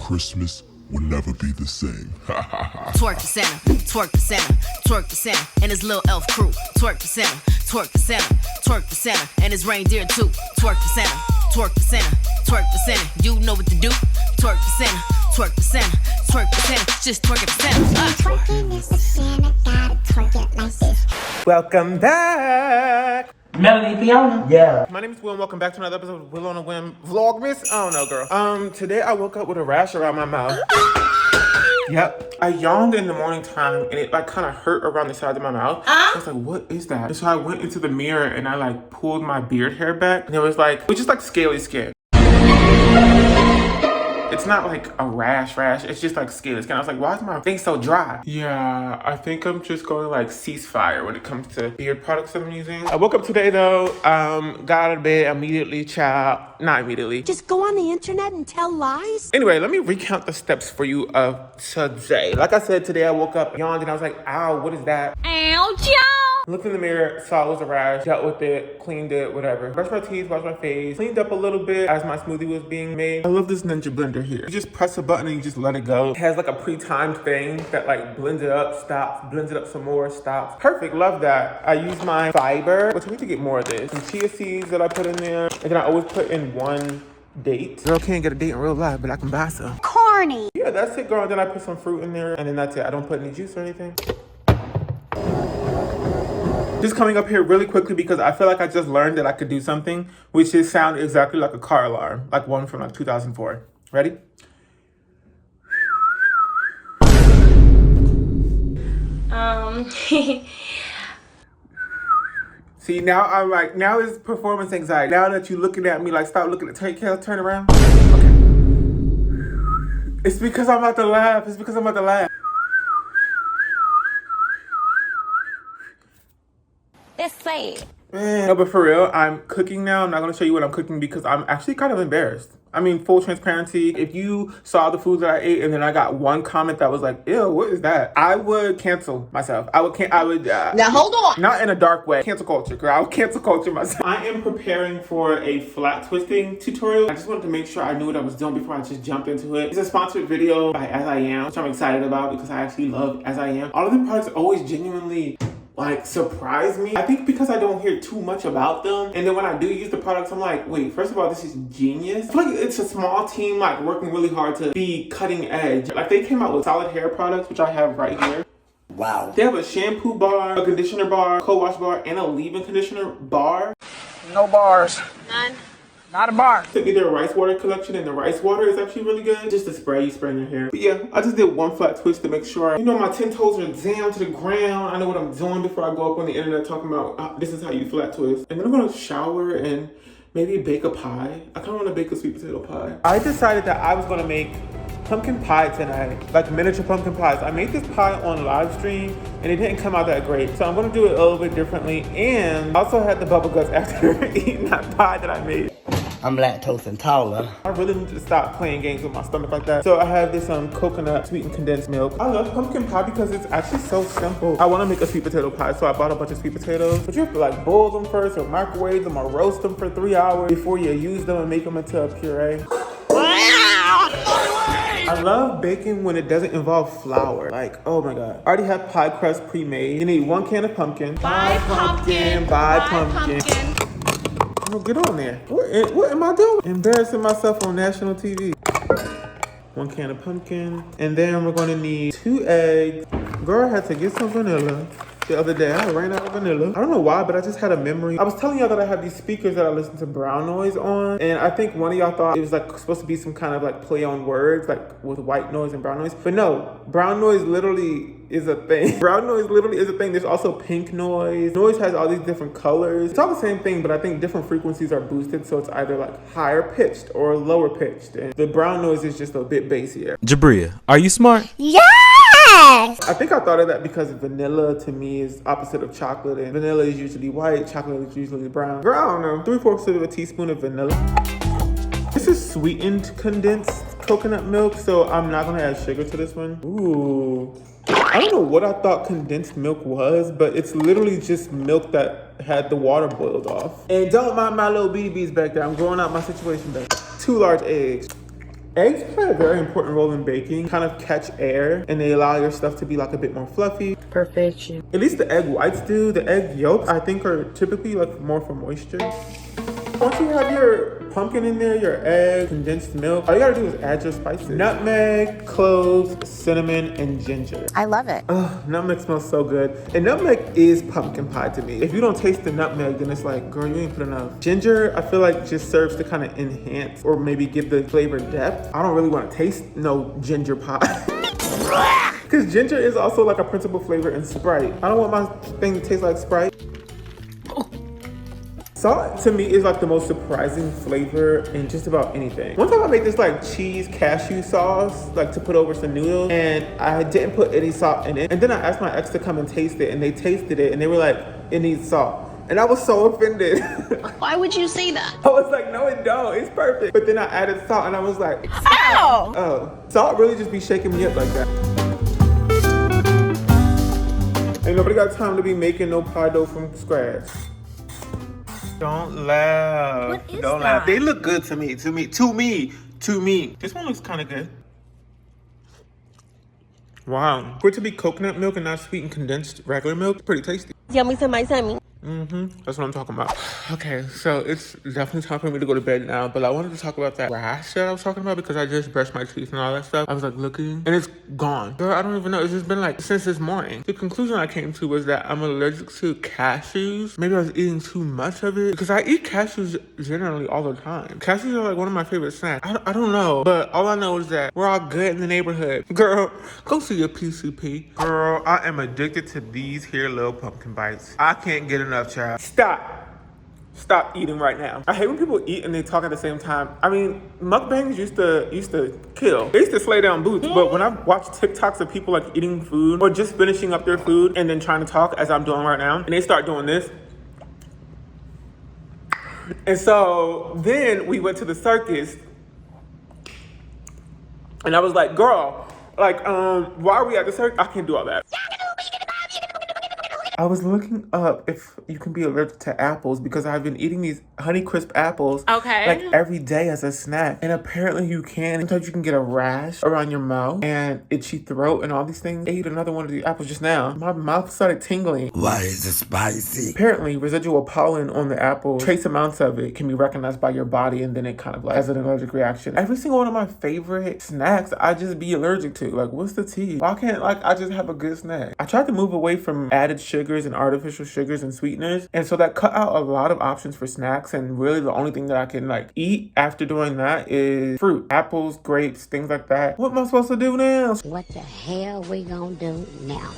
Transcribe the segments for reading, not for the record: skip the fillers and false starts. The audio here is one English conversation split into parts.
Christmas will never be the same. Twerk the center, twerk the center, twerk the center, and his little elf crew. Twerk the center, twerk the center, twerk the center, and his reindeer too. Twerk the center, twerk the center, twerk the center. You know what to do. Twerk the center, twerk the center, twerk the center. Just twerk the center. Twerking is the sin, I gotta twerk it like this. Welcome back. Melanie Fiona. Yeah. My name is Will and welcome back to another episode of WillOnAWhim vlogmas. I don't know, girl. Today I woke up with a rash around my mouth. Yep. I yawned in the morning time and it like kind of hurt around the side of my mouth. I was like, what is that? And so I went into the mirror and I like pulled my beard hair back and it was just like scaly skin. It's not like a rash. It's just like scaly skin. I was like, why is my thing so dry? Yeah, I think I'm just going to like ceasefire when it comes to beard products that I'm using. I woke up today though, got out of bed immediately, child. Not immediately. Just go on the internet and tell lies? Anyway, let me recount the steps for you of today. Like I said, today I woke up, yawned, and I was like, ow, what is that? Ouch, Looked in the mirror, saw it was a rash, dealt with it, cleaned it, whatever. Brushed my teeth, washed my face, cleaned up a little bit as my smoothie was being made. I love this Ninja blender here. You just press a button and you just let it go. It has like a pre-timed thing that like blends it up, stops, blends it up some more, stops. Perfect, love that. I use my fiber, which I need to get more of this. Some chia seeds that I put in there. And then I always put in one date. Girl can't get a date in real life, but I can buy some. Corny. Yeah, that's it, girl. Then I put some fruit in there and then that's it. I don't put any juice or anything. Just coming up here really quickly because I feel like I just learned that I could do something which is sound exactly like a car alarm, like one from like 2004. Ready? See, now I'm like, now it's performance anxiety. Now that you're looking at me like, stop looking at turn around. Okay. It's because I'm about to laugh. It's because I'm about to laugh. That's sad. Man. No, but for real, I'm cooking now. I'm not going to show you what I'm cooking because I'm actually kind of embarrassed. I mean, full transparency. If you saw the food that I ate and then I got one comment that was like, ew, what is that? I would cancel myself. I would Now hold on. Not in a dark way. Cancel culture, girl. I would cancel culture myself. I am preparing for a flat twisting tutorial. I just wanted to make sure I knew what I was doing before I just jumped into it. It's a sponsored video by As I Am, which I'm excited about because I actually love As I Am. All of the products always genuinely like surprise me. I think because I don't hear too much about them. And then when I do use the products, I'm like, wait, first of all, this is genius. I feel like it's a small team like working really hard to be cutting edge. Like they came out with solid hair products, which I have right here. Wow. They have a shampoo bar, a conditioner bar, co-wash bar, and a leave-in conditioner bar. No bars. None. Not a bar. Took me their rice water collection, and the rice water is actually really good. Just a spray you spray in your hair. But yeah, I just did one flat twist to make sure, you know, my 10 toes are down to the ground. I know what I'm doing before I go up on the internet talking about this is how you flat twist. And then I'm gonna shower and maybe bake a pie. I kind of want to bake a sweet potato pie. I decided that I was gonna make pumpkin pie tonight, like miniature pumpkin pies. I made this pie on live stream and it didn't come out that great. So I'm gonna do it a little bit differently. And I also had the bubble guts after eating that pie that I made. I'm lactose intolerant. I really need to stop playing games with my stomach like that. So I have this coconut sweetened condensed milk. I love pumpkin pie because it's actually so simple. I want to make a sweet potato pie, so I bought a bunch of sweet potatoes. But you have to like boil them first or microwave them or roast them for 3 hours before you use them and make them into a puree. I love baking when it doesn't involve flour. Like, oh my God. I already have pie crust pre-made. You need 1 can of pumpkin. Buy pumpkin. Oh, get on there. What am I doing? Embarrassing myself on national TV. 1 can of pumpkin. And then we're gonna need 2 eggs. Girl, I had to get some vanilla the other day. I ran out of vanilla. I don't know why, but I just had a memory. I was telling y'all that I have these speakers that I listen to brown noise on. And I think one of y'all thought it was like supposed to be some kind of like play on words, like with white noise and brown noise. But no, brown noise literally is a thing. Brown noise literally is a thing. There's also pink noise. Noise has all these different colors. It's all the same thing, but I think different frequencies are boosted. So it's either like higher pitched or lower pitched. And the brown noise is just a bit bassier. Jabria, are you smart? Yes! I think I thought of that because vanilla to me is opposite of chocolate, and vanilla is usually white, chocolate is usually brown. Girl, I don't know. 3/4 of a teaspoon of vanilla. This is sweetened condensed coconut milk, so I'm not gonna add sugar to this one. Ooh. I don't know what I thought condensed milk was, but it's literally just milk that had the water boiled off. And don't mind my little BBs back there. I'm growing out my situation back there. 2 large eggs. Eggs play a very important role in baking, kind of catch air, and they allow your stuff to be like a bit more fluffy. Perfection. At least the egg whites do. The egg yolks, I think, are typically like more for moisture. Once you have your pumpkin in there, your egg, condensed milk, all you gotta do is add your spices. Nutmeg, cloves, cinnamon, and ginger. I love it. Ugh, nutmeg smells so good. And nutmeg is pumpkin pie to me. If you don't taste the nutmeg, then it's like, girl, you ain't put enough. Ginger, I feel like just serves to kind of enhance or maybe give the flavor depth. I don't really want to taste no ginger pie. Because ginger is also like a principal flavor in Sprite. I don't want my thing to taste like Sprite. Salt to me is like the most surprising flavor in just about anything. One time I made this like cheese cashew sauce, like to put over some noodles, and I didn't put any salt in it. And then I asked my ex to come and taste it, and they tasted it, and they were like, it needs salt. And I was so offended. Why would you say that? I was like, no, it don't. It's perfect. But then I added salt, and I was like, Ow! oh, salt really just be shaking me up like that. Ain't nobody got time to be making no pie dough from scratch. Don't laugh. What is Don't that? laugh. They look good to me. To me. This one looks kind of good. Wow. For it to be coconut milk and not sweetened condensed regular milk, it's pretty tasty. Yummy, yummy. That's what I'm talking about. Okay, so it's definitely time for me to go to bed now, but I wanted to talk about that rash that I was talking about because I just brushed my teeth and all that stuff. I was like looking and it's gone. Girl, I don't even know. It's just been like since this morning. The conclusion I came to was that I'm allergic to cashews. Maybe I was eating too much of it because I eat cashews generally all the time. Cashews are like one of my favorite snacks. I don't know, but all I know is that we're all good in the neighborhood. Girl, go see your PCP. Girl, I am addicted to these here little pumpkin bites. I can't get enough, child. Stop eating right now. I hate when people eat and they talk at the same time. I mean, mukbangs used to kill. They used to slay down boots. But when I watch TikToks of people like eating food or just finishing up their food and then trying to talk as I'm doing right now, and they start doing this. And so then we went to the circus and I was like, girl, like, why are we at the circus? I can't do all that. I was looking up if you can be allergic to apples because I've been eating these Honeycrisp apples like every day as a snack. And apparently you can. Sometimes you can get a rash around your mouth and itchy throat and all these things. I ate another one of these apples just now. My mouth started tingling. Why is it spicy? Apparently residual pollen on the apple, trace amounts of it can be recognized by your body and then it kind of like has an allergic reaction. Every single one of my favorite snacks I just be allergic to. Like, what's the tea? Why can't like I just have a good snack? I tried to move away from added sugars and artificial sugars and sweeteners, and so that cut out a lot of options for snacks, and really the only thing that I can like eat after doing that is fruit, apples, grapes, things like that. What am I supposed to do now? What the hell we gonna do now?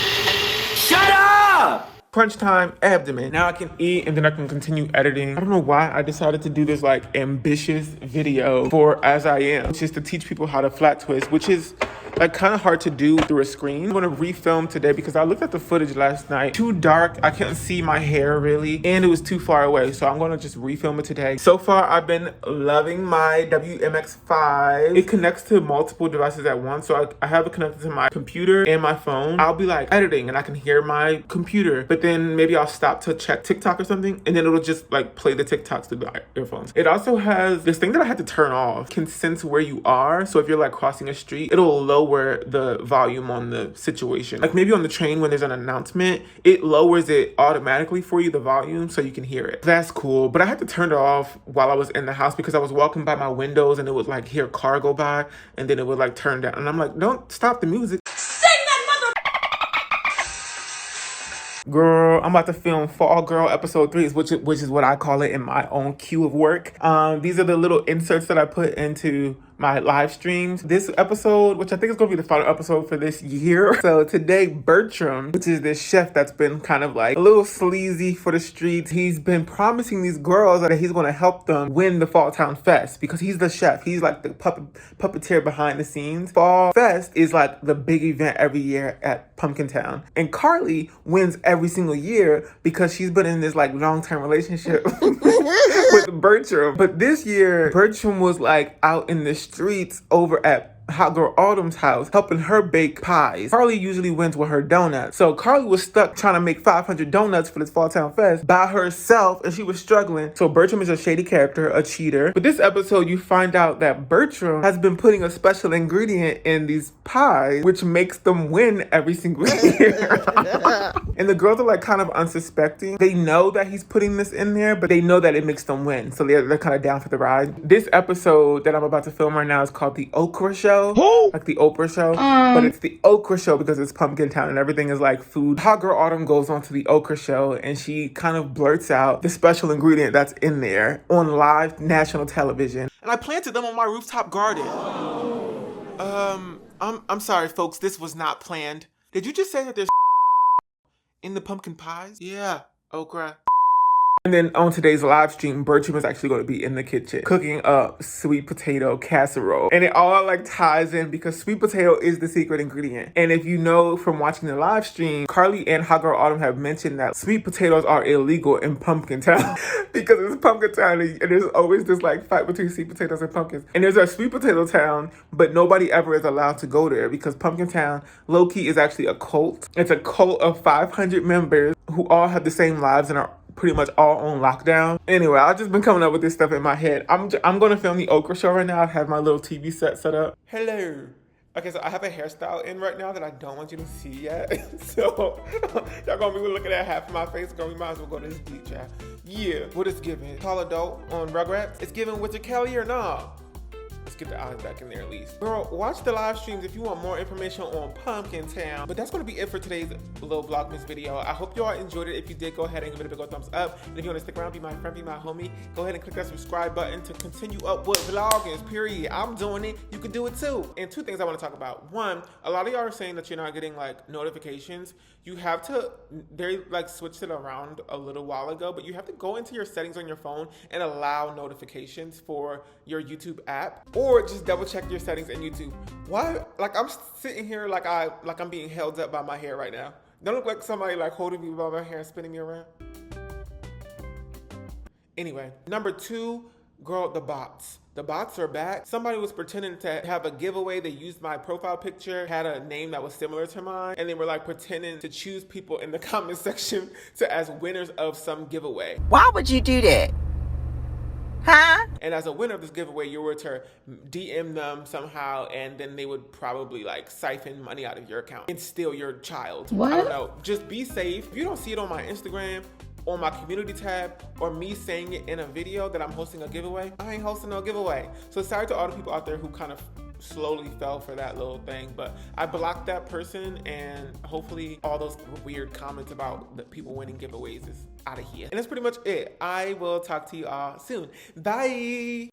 Shut up! Crunch time, abdomen. Now I can eat and then I can continue editing. I don't know why I decided to do this like ambitious video for As I Am, which is to teach people how to flat twist, which is like kind of hard to do through a screen. I'm gonna refilm today because I looked at the footage last night. Too dark, I couldn't see my hair really, and it was too far away. So I'm gonna just refilm it today. So far, I've been loving my WMX5. It connects to multiple devices at once. So I have it connected to my computer and my phone. I'll be like editing and I can hear my computer, but then maybe I'll stop to check TikTok or something, and then it'll just like play the TikToks through the earphones. It also has this thing that I had to turn off. Can sense where you are. So if you're like crossing a street, it'll lower the volume on the situation. Like maybe on the train when there's an announcement, it lowers it automatically for you, the volume, so you can hear it. That's cool. But I had to turn it off while I was in the house because I was walking by my windows and it would like hear a car go by and then it would like turn down. And I'm like, don't stop the music. Girl, I'm about to film Fall Girl episode 3, which is what I call it in my own queue of work. These are the little inserts that I put into my live streams. This episode, which I think is going to be the final episode for this year. So today, Bertram, which is this chef that's been kind of like a little sleazy for the streets, he's been promising these girls that he's going to help them win the Fall Town Fest because he's the chef. He's like the puppeteer behind the scenes. Fall Fest is like the big event every year at Pumpkin Town. And Carly wins every single year because she's been in this like long-term relationship with Bertram. But this year, Bertram was like out in the streets over at Hot Girl Autumn's house, helping her bake pies. Carly usually wins with her donuts. So Carly was stuck trying to make 500 donuts for this Fall Town Fest by herself, and she was struggling. So Bertram is a shady character, a cheater. But this episode, you find out that Bertram has been putting a special ingredient in these pies, which makes them win every single year. And the girls are like kind of unsuspecting. They know that he's putting this in there, but they know that it makes them win. So they're kind of down for the ride. This episode that I'm about to film right now is called The Okra Show. Like the Oprah Show. But it's The Okra Show because it's Pumpkin Town and everything is like food. Hot Girl Autumn goes on to The Okra Show and she kind of blurts out the special ingredient that's in there on live national television. And I planted them on my rooftop garden. I'm sorry, folks. This was not planned. Did you just say that there's in the pumpkin pies? Yeah, okra. And then on today's live stream, Bertram is actually going to be in the kitchen cooking up sweet potato casserole. And it all like ties in because sweet potato is the secret ingredient. And if you know from watching the live stream, Carly and Hot Girl Autumn have mentioned that sweet potatoes are illegal in Pumpkin Town because it's Pumpkin Town and there's always this like fight between sweet potatoes and pumpkins. And there's a sweet potato town, but nobody ever is allowed to go there because Pumpkin Town, low-key, is actually a cult. It's a cult of 500 members who all have the same lives and are pretty much all on lockdown. Anyway, I've just been coming up with this stuff in my head. I'm going to film the Okra Show right now. I have my little TV set up. Hello. Okay, so I have a hairstyle in right now that I don't want you to see yet. So y'all gonna be looking at half of my face. We might as well go to this beach, y'all. Yeah, what is giving? Tall adult on Rugrats? It's giving Witcher Kelly or nah? Let's get the eyes back in there at least. Girl, watch the live streams if you want more information on Pumpkin Town. But that's going to be it for today's little vlogmas video. I hope you all enjoyed it. If you did, go ahead and give it a big old thumbs up. And if you want to stick around, be my friend, be my homie, go ahead and click that subscribe button to continue up with vlogging, period. I'm doing it. You can do it too. And two things I want to talk about. One, a lot of y'all are saying that you're not getting like notifications. You have to, they like switched it around a little while ago, but you have to go into your settings on your phone and allow notifications for your YouTube app, or just double check your settings in YouTube. Why? Like I'm sitting here like I'm being held up by my hair right now. Don't look like somebody like holding me by my hair and spinning me around. Anyway, number two, girl, the bots. The bots are back. Somebody was pretending to have a giveaway. They used my profile picture, had a name that was similar to mine, and they were like pretending to choose people in the comment section as winners of some giveaway. Why would you do that? Huh? And as a winner of this giveaway, you were to DM them somehow, and then they would probably like siphon money out of your account and steal your child. What? I don't know. Just be safe. If you don't see it on my Instagram, on my community tab, or me saying it in a video that I'm hosting a giveaway, I ain't hosting no giveaway. So sorry to all the people out there who kind of slowly fell for that little thing, but I blocked that person, and hopefully all those weird comments about the people winning giveaways is out of here. And that's pretty much it. I will talk to you all soon. Bye.